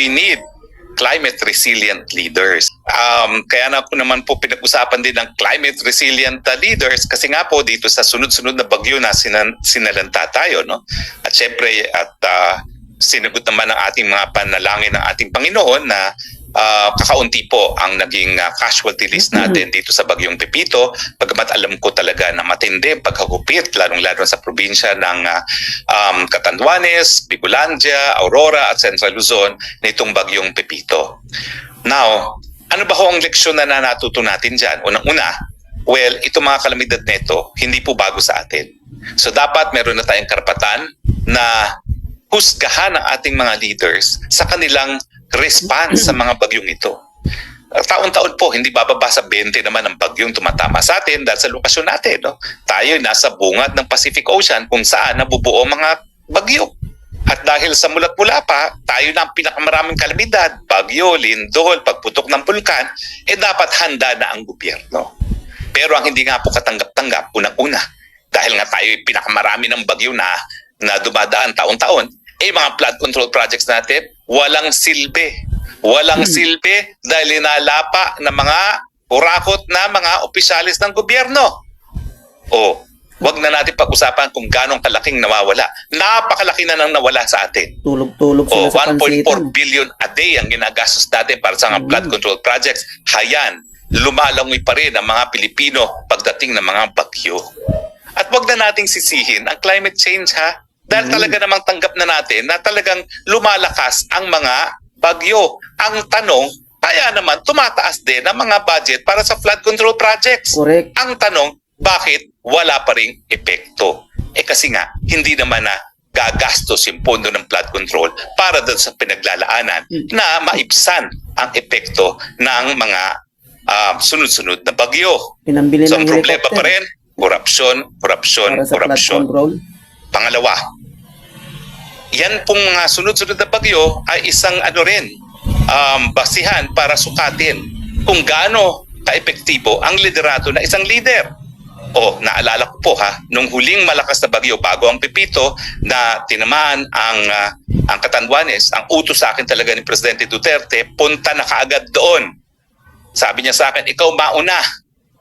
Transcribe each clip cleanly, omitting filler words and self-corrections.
we need climate resilient leaders. Kaya na po naman po pinag-usapan din ng climate resilient leaders kasi nga po dito sa sunod-sunod na bagyo na sinalanta tayo, no? At syempre sinagot naman ng ating mga panalangin ng ating Panginoon na kakaunti po ang naging casualty list natin dito sa Bagyong Pepito, bagamat alam ko talaga na matindi paghagupit lalong-lalo sa probinsya ng Catanduanes, Bicolandia, Aurora at Central Luzon nitong Bagyong Pepito. Now, ano ba ho ang leksyon na natuto natin dyan? Unang-una, well, itong mga kalamidad nito, hindi po bago sa atin. So dapat meron na tayong karapatan na husgahan ang ating mga leaders sa kanilang response sa mga bagyong ito. Taon-taon po, hindi bababa sa 20 naman ang bagyong tumatama sa atin dahil sa lokasyon natin. No? Tayo nasa bungad ng Pacific Ocean kung saan nabubuo mga bagyo. At dahil sa mulat-mula pa, tayo na ang pinakamaraming kalamidad, bagyo, lindol, pagputok ng bulkan, dapat handa na ang gobyerno. Pero ang hindi nga po katanggap-tanggap, unang-una, dahil nga tayo pinakamarami ng bagyo na dumadaan taon-taon, mga flood control projects natin, walang silbi. Walang silbi dahil inalapa ng mga urakot na mga opisyalis ng gobyerno. Wag na natin pag-usapan kung ganong kalaking nawawala. Napakalaki na nang nawala sa atin. Tulog-tulog sila sa 1.4 pansitan. billion a day ang ginagastos natin para sa mga flood control projects. Hayan, lumalangoy pa rin ang mga Pilipino pagdating ng mga bagyo. At wag na nating sisihin ang climate change, ha? Dahil talaga namang tanggap na natin na talagang lumalakas ang mga bagyo. Ang tanong, kaya naman tumataas din ang mga budget para sa flood control projects. Correct. Ang tanong, bakit wala pa ring epekto? Kasi nga, hindi naman na gagastos yung pondo ng flood control para doon sa pinaglalaanan na maibsan ang epekto ng mga sunod-sunod na bagyo. Pinambili So ang ng problema helicopter pa rin, korupsyon, para sa flood korupsyon. control. Pangalawa, yan pong mga sunod-sunod na bagyo ay isang basihan para sukatin kung gaano kaepektibo ang liderato na isang leader. Naalala ko po nung huling malakas na bagyo bago ang Pepito na tinamaan ang Catanduanes, ang utos sa akin talaga ni Presidente Duterte, punta na kaagad doon. Sabi niya sa akin, ikaw mauna.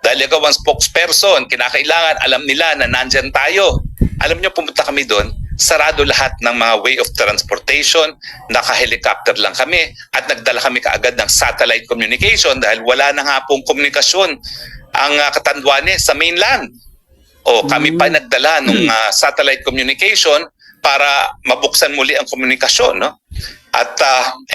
Dahil ikaw ang spokesperson, kinakailangan alam nila na nandyan tayo. Alam niyo, pumunta kami doon, sarado lahat ng mga way of transportation, naka-helicopter lang kami at nagdala kami kaagad ng satellite communication dahil wala na nga pong komunikasyon ang Catanduanes sa mainland. Kami pa nagdala ng satellite communication para mabuksan muli ang komunikasyon. No? At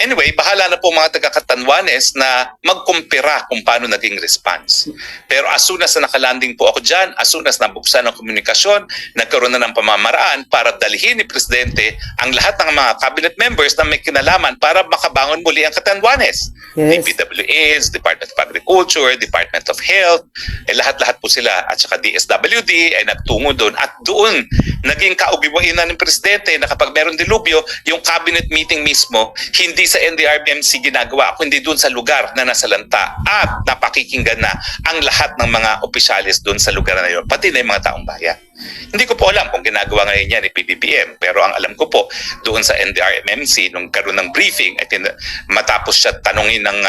anyway, bahala na po mga taga-Catanduanes na magkumpira kung paano naging response. Pero as soon as na nakalanding po ako dyan, as soon as nabuksan ang komunikasyon, nagkaroon na ng pamamaraan para dalhin ni Presidente ang lahat ng mga cabinet members na may kinalaman para makabangon muli ang Catanduanes. Yes. DPWH, Department of Agriculture, Department of Health, lahat-lahat po sila. At saka DSWD ay nagtungo doon. At doon, naging kaugiwain na ng Presidente na kapag meron dilubyo, yung cabinet meeting mismo, hindi sa NDRMC ginagawa, kundi doon sa lugar na nasalanta. At napakikinggan na ang lahat ng mga opisyalis doon sa lugar na yun, pati na yung mga taong bayan. Hindi ko po alam kung ginagawa ngayon yan ni PBBM, pero ang alam ko po, doon sa NDRMC, nung karoon ng briefing, matapos siya tanungin ng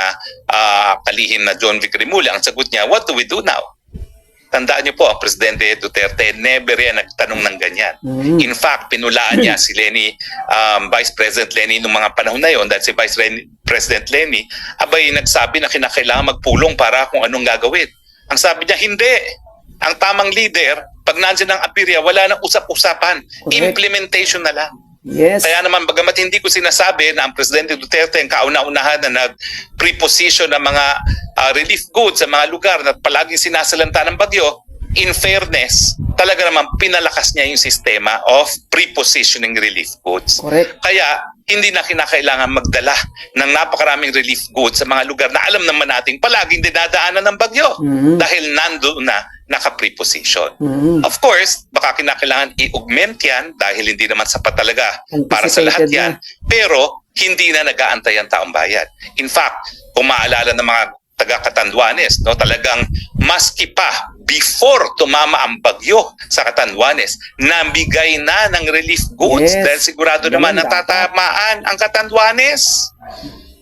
kalihim na John Vic Rimulya, ang sagot niya, what do we do now? Tandaan niyo po, ang Presidente Duterte never yan nagtanong ng ganyan. In fact, pinulaan niya si Leni, Vice President Leni nung mga panahon na yon, dahil si President Leni, nagsabi na kinakailangan magpulong para kung anong gagawin. Ang sabi niya, hindi. Ang tamang leader, pag nandiyan ang apirya, wala nang usap-usapan. Implementation na lang. Yes. Kaya naman, bagamat hindi ko sinasabi na ang Presidente Duterte ang kauna-unahan na nag-preposition ng mga relief goods sa mga lugar na palaging sinasalanta ng bagyo, in fairness, talaga naman pinalakas niya yung sistema of prepositioning relief goods. Correct. Kaya hindi na kinakailangan magdala ng napakaraming relief goods sa mga lugar na alam naman natin palaging dinadaanan ng bagyo dahil nandoon na naka-preposition. Of course, baka kinakailangan i-augment yan dahil hindi naman sapat talaga para sa lahat yan. Pero hindi na nag-aantay ang taong bayan. In fact, kung maalala ng mga taga-Catanduanes, talagang maski pa before tumama ang bagyo sa Catanduanes, nabigay na ng relief goods dahil sigurado naman natatamaan ang Catanduanes.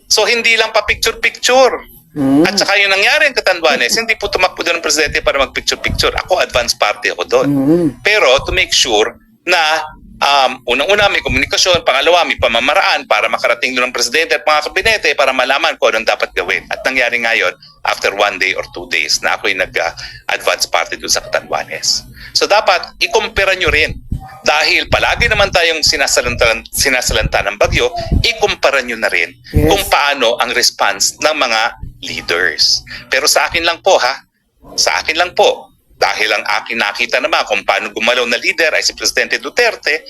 So hindi lang pa picture-picture. At saka yung nangyari ang Catanduanes, hindi po tumakbo doon ng presidente para mag-picture-picture. Ako, advance party ako doon. Pero to make sure na unang-una may komunikasyon, pangalawa may pamamaraan para makarating doon ng presidente at mga kabinete para malaman kung anong dapat gawin. At nangyari ngayon, after 1 day or 2 days na ako'y nag-advance party doon sa Catanduanes. So dapat ikumpara nyo rin. Dahil palagi naman tayong sinasalanta ng bagyo, ikumpara nyo na rin kung paano ang response ng mga leaders. Pero sa akin lang po sa akin lang po, dahil ang akin nakita naman kung paano gumalaw na leader ay si Presidente Duterte,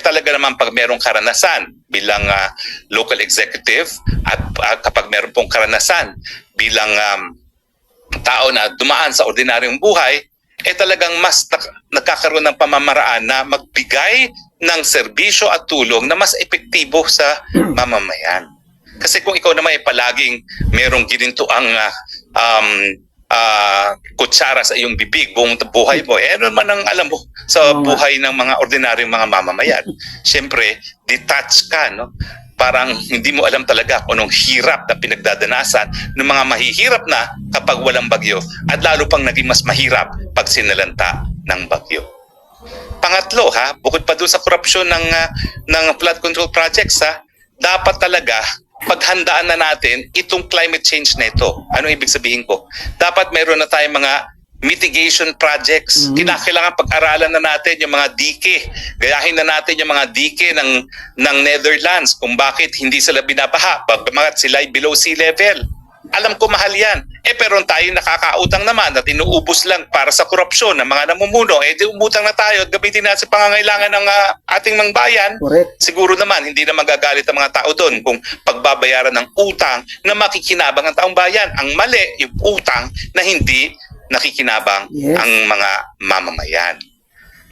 talaga naman pag merong karanasan bilang local executive at kapag meron pong karanasan bilang tao na dumaan sa ordinaryong buhay, talagang mas nagkakaroon ng pamamaraan na magbigay ng serbisyo at tulong na mas epektibo sa mamamayan. Kasi kung ikaw naman ay palaging merong ginintuang kutsara sa iyong bibig buong buhay mo, ano man ang alam mo sa buhay ng mga ordinaryong mga mamamayan. Siyempre, detach ka, no? Parang hindi mo alam talaga kung anong hirap na pinagdadanasan ng mga mahihirap na kapag walang bagyo at lalo pang naging mas mahirap pag sinalanta ng bagyo. Pangatlo, bukod pa doon sa korupsyon ng flood control projects, dapat talaga paghandaan na natin itong climate change na ito. Anong ibig sabihin ko? Dapat meron na tayong mga mitigation projects. Kinakailangan pag-aralan na natin yung mga dike. Gayahin na natin yung mga dike ng Netherlands kung bakit hindi sila binabaha, bagamat sila ay below sea level. Alam ko mahal yan. Pero tayo nakakautang naman at inuubos lang para sa korupsyon ng mga namumuno. Di umutang na tayo at gamitin natin sa pangangailangan ng ating mga bayan. Correct. Siguro naman, hindi na magagalit ang mga tao doon kung pagbabayaran ng utang na makikinabang ang taong bayan. Ang mali, yung utang na hindi nakikinabang ang mga mamamayan.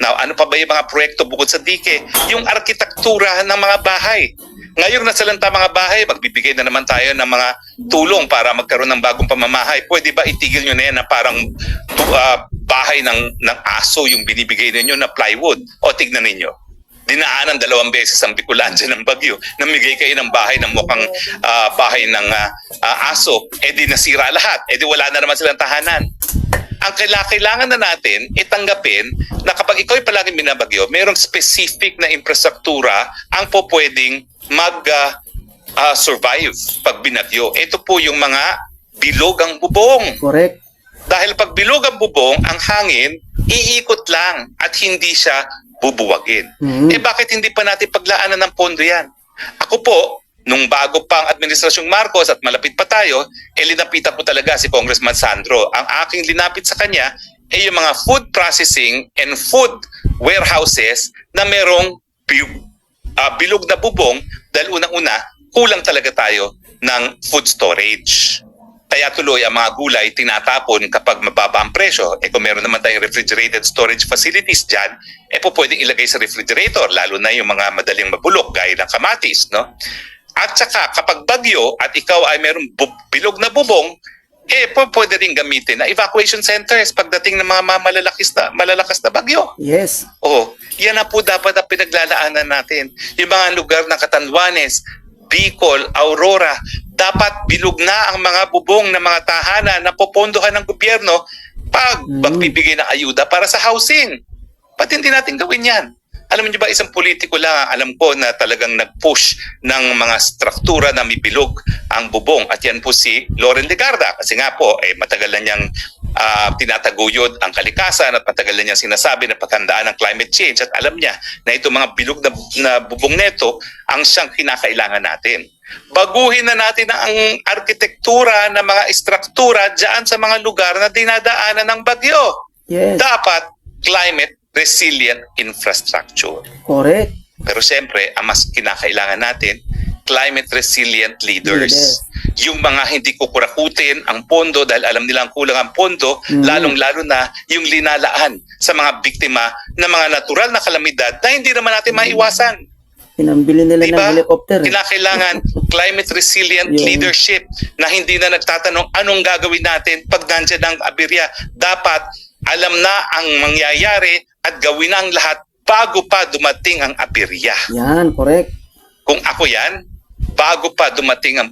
Now, ano pa ba yung mga proyekto bukod sa dike? Yung arkitektura ng mga bahay. Ngayon nasalanta mga bahay, magbibigay na naman tayo ng mga tulong para magkaroon ng bagong pamamahay. Pwede ba itigil nyo na yan na parang bahay ng aso yung binibigay ninyo na plywood? O tignan ninyo, dinaanan 2 beses ang Bicolandia ng bagyo. Namigay kayo ng bahay ng mukhang bahay ng aso. Di nasira lahat. Di wala na naman silang tahanan. Ang kailangan na natin itanggapin na kapag ikaw ay palaging binabagyo, mayroong specific na infrastruktura ang po pwedeng mag-survive pag binagyo. Ito po yung mga bilog ang bubong. Correct. Dahil pag bilog ang bubong, ang hangin, iikot lang at hindi siya bubuwagin. Bakit hindi pa natin paglaanan ng pondo yan? Ako po, nung bago pang Administrasyong Marcos at malapit pa tayo, linapitan ko talaga si Congressman Sandro. Ang aking linapit sa kanya ay yung mga food processing and food warehouses na merong bilog na bubong dahil unang-una, kulang talaga tayo ng food storage. Kaya tuloy ang mga gulay tinatapon kapag mababa ang presyo. Kung meron naman tayong refrigerated storage facilities dyan, po pwedeng ilagay sa refrigerator, lalo na yung mga madaling mabulok gaya ng kamatis, no? At saka kapag bagyo at ikaw ay merong bilog na bubong, pwede rin gamitin na evacuation centers pagdating ng mga malalakas na bagyo. Yes. Yan na po dapat ang pinaglalaanan natin. Yung mga lugar ng Catanduanes, Bicol, Aurora, dapat bilog na ang mga bubong ng mga tahanan na popondohan ng gobyerno pag magbibigay ng ayuda para sa housing. Ba't hindi natin gawin yan? Alam niyo ba, isang politiko lang alam ko na talagang nag-push ng mga struktura na may bilog ang bubong. At yan po si Loren Legarda. Kasi nga po, matagal na niyang tinataguyod ang kalikasan at matagal na niyang sinasabi na paghandaan ng climate change. At alam niya na itong mga bilog na bubong neto ang siyang kinakailangan natin. Baguhin na natin ang arkitektura ng mga istruktura dyan sa mga lugar na dinadaanan ng bagyo. Yes. Dapat climate resilient infrastructure. Correct. Pero siyempre, ang mas kinakailangan natin, climate resilient leaders. Yung mga hindi kukurakutin ang pondo dahil alam nilang kulang ang pondo, lalong-lalo na yung linalaan sa mga biktima ng mga natural na kalamidad na hindi naman natin maiwasan. Pinambili nila ng helicopter. Kinakailangan climate resilient leadership na hindi na nagtatanong anong gagawin natin pag nandiyan ang aberya. Dapat alam na ang mangyayari at gawin ang lahat bago pa dumating ang aberya. Yan, correct. Kung ako yan, bago pa dumating ang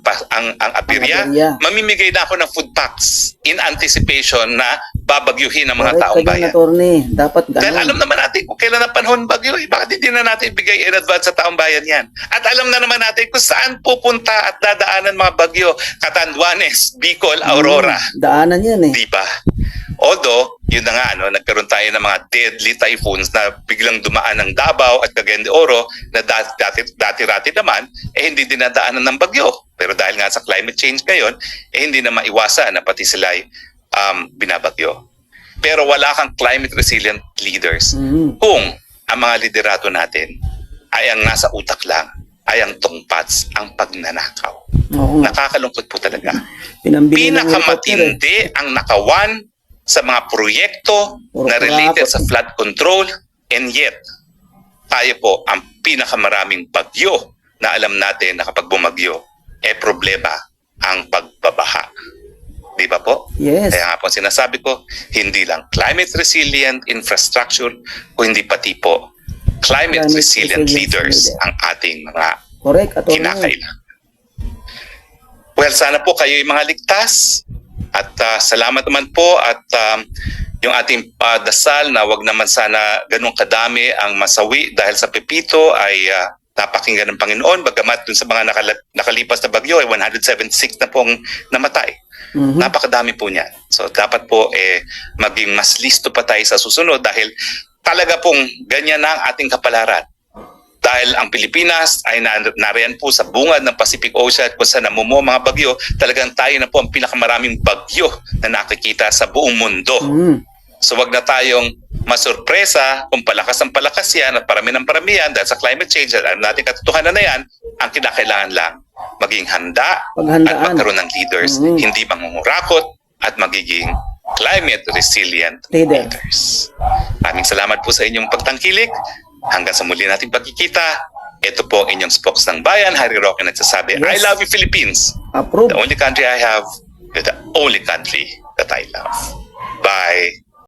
aberya, aberya. mamimigay na ako ng food packs in anticipation na babagyuhin ang mga Correct taong ka dyan, bayan. attorney. Dapat Dahil alam ganun. naman natin kung kailan ang panahon bagyo, bakit hindi na natin ibigay in advance sa taong bayan yan? At alam na naman natin kung saan pupunta at dadaanan mga bagyo. Catanduanes, Bicol, Aurora. Daanan yan eh. Di ba? Although, yun na nga, nagkaroon tayo ng mga deadly typhoons na biglang dumaan ng Davao at Cagayan de Oro na dati-rati naman, hindi dinadaanan ng bagyo. Pero dahil nga sa climate change ngayon, hindi na maiwasan na pati sila ay binabagyo. Pero wala kang climate resilient leaders kung ang mga liderato natin ay ang nasa utak lang, ay ang tungpads, ang pagnanakaw. Oo nga. Nakakalungkot po talaga. Pinambili ng helicopter eh. Pinakamatindi ang nakawan sa mga proyekto Puro na related kurakot. sa flood control, and yet tayo po ang pinakamaraming bagyo na alam natin na kapag bumagyo, problema ang pagbabaha. Di ba po? Yes. Kaya nga po sinasabi ko, hindi lang climate resilient infrastructure, kundi pati po climate resilient leaders ang ating mga Correct, attorney. kinakailangan. Well, sana po kayo yung mga ligtas at salamat naman po at yung ating dasal na wag naman sana ganun kadami ang masawi dahil sa Pepito ay napakinggan ng Panginoon, bagamat dun sa mga nakalipas na bagyo ay 176 na pong namatay. Napakadami po niyan. So dapat po maging mas listo pa tayo sa susunod dahil talaga pong ganyan na ang ating kapalaran. Dahil ang Pilipinas ay nariyan po sa bungad ng Pacific Ocean kung saan namumuo mga bagyo, talagang tayo na po ang pinakamaraming bagyo na nakikita sa buong mundo. So wag na tayong masurpresa kung palakas ang palakas yan at parami ng parami yan dahil sa climate change at natin katotohanan na yan, ang kinakailangan lang maging handa at Paghandaan. magkaroon ng leaders, hindi mangungurakot at magiging climate resilient Leader. leaders. Maraming salamat po sa inyong pagtangkilik. Hanggang sa muli nating pagkikita, ito po ang inyong spokes ng bayan, Harry Roque, nagsasabi, Yes. I love you Philippines. Approve. The only country I have, you're the only country that I love. Bye.